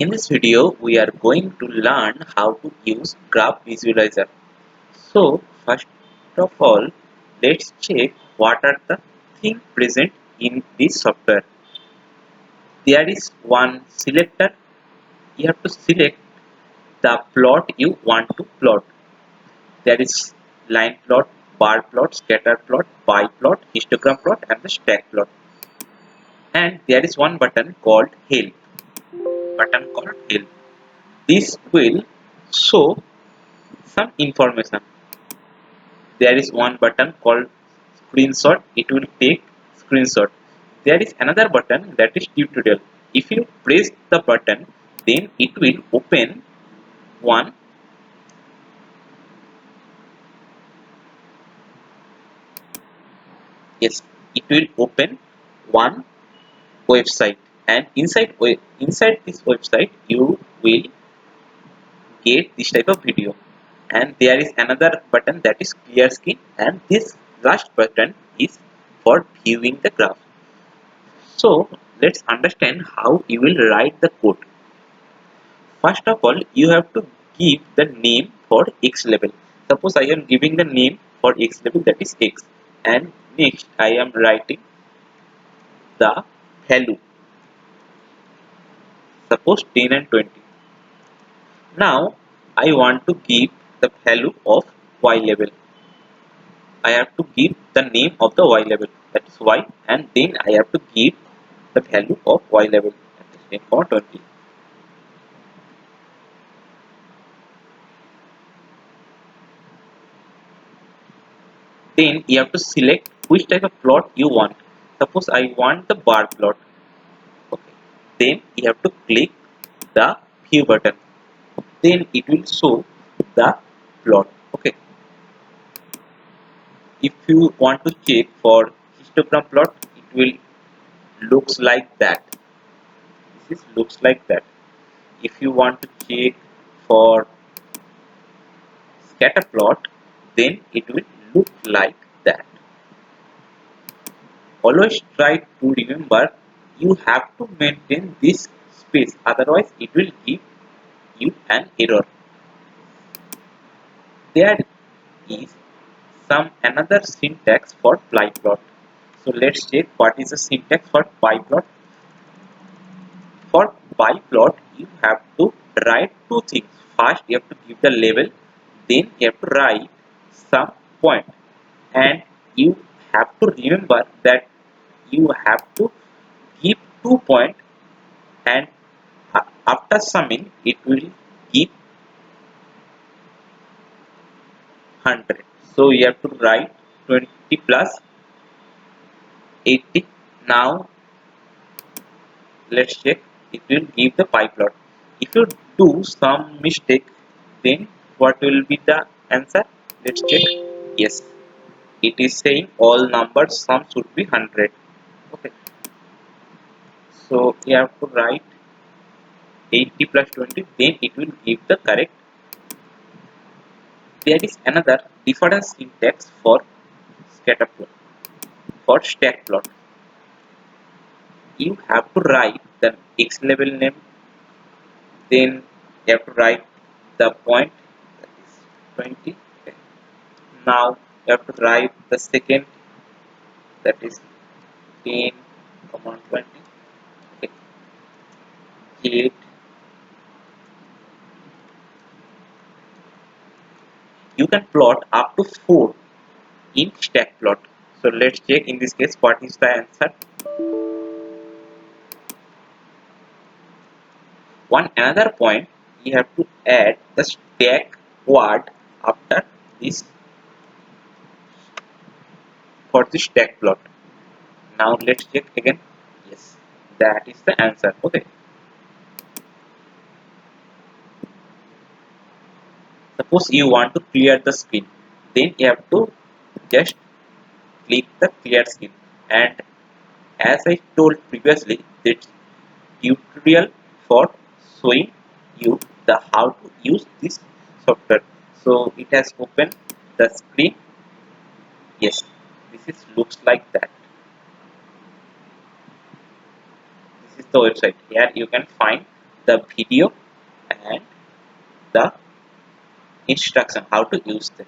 In this video, we are going to learn how to use graph visualizer. So, first of all, let's check what are the things present in this software. There is one selector. You have to select the plot you want to plot. There is line plot, bar plot, scatter plot, pie plot, histogram plot, and the stack plot. And there is one button called help. This will show some information. There is one button called screenshot. It will take screenshot. There is another button that is tutorial. If you press the button, then it will open one yes it will open one website, and inside this website you will get this type of video. And there is another button that is clear screen, and this last button is for viewing the graph. So let's understand how you will write the code. First of all, you have to give the name for x level. Suppose I am giving the name for x level, that is x, and next I am writing the value, suppose 10 and 20. Now I want to give the value of y level. I have to give the name of the y level, that is y, and then I have to give the value of y level, that is 10 for 20. Then you have to select which type of plot you want. Suppose I want the bar plot. Okay. Then you have to click the view button. Then it will show the plot. Okay. If you want to check for histogram plot, it will looks like that. This is looks like that. If you want to check for scatter plot, then it will look like that. Always try to remember you have to maintain this space, otherwise it will give you an error. There is some another syntax for pie plot. So let's check what is the syntax for pie plot. For pie plot, you have to write two things. First, you have to give the label, then you have to write some point, and you have to remember that you have to give 2 points, and after summing it will give 100. So you have to write 20 plus 80. Now let's check, it will give the pie plot. If you do some mistake, then what will be the answer? Let's check. Yes, it is saying all numbers sum should be 100. Okay, so you have to write 80 plus 20, then it will give the correct. There is another different syntax for scatter plot. For stack plot, you have to write the x level name, then you have to write the point, that is 20. Okay. Now you have to write the second, that is 10, 20. Okay. 8. You can plot up to 4 in stack plot. So let's check in this case what is the answer. One another point, you have to add the stack word after this for the stack plot. Now let's check again. Yes, that is the answer. Okay. Suppose you want to clear the screen, then you have to just click the clear screen. And as I told previously, that tutorial for showing you the how to use this software. So it has opened the screen. Yes, this is looks like that. This is the website. Here you can find the video and the instruction how to use that.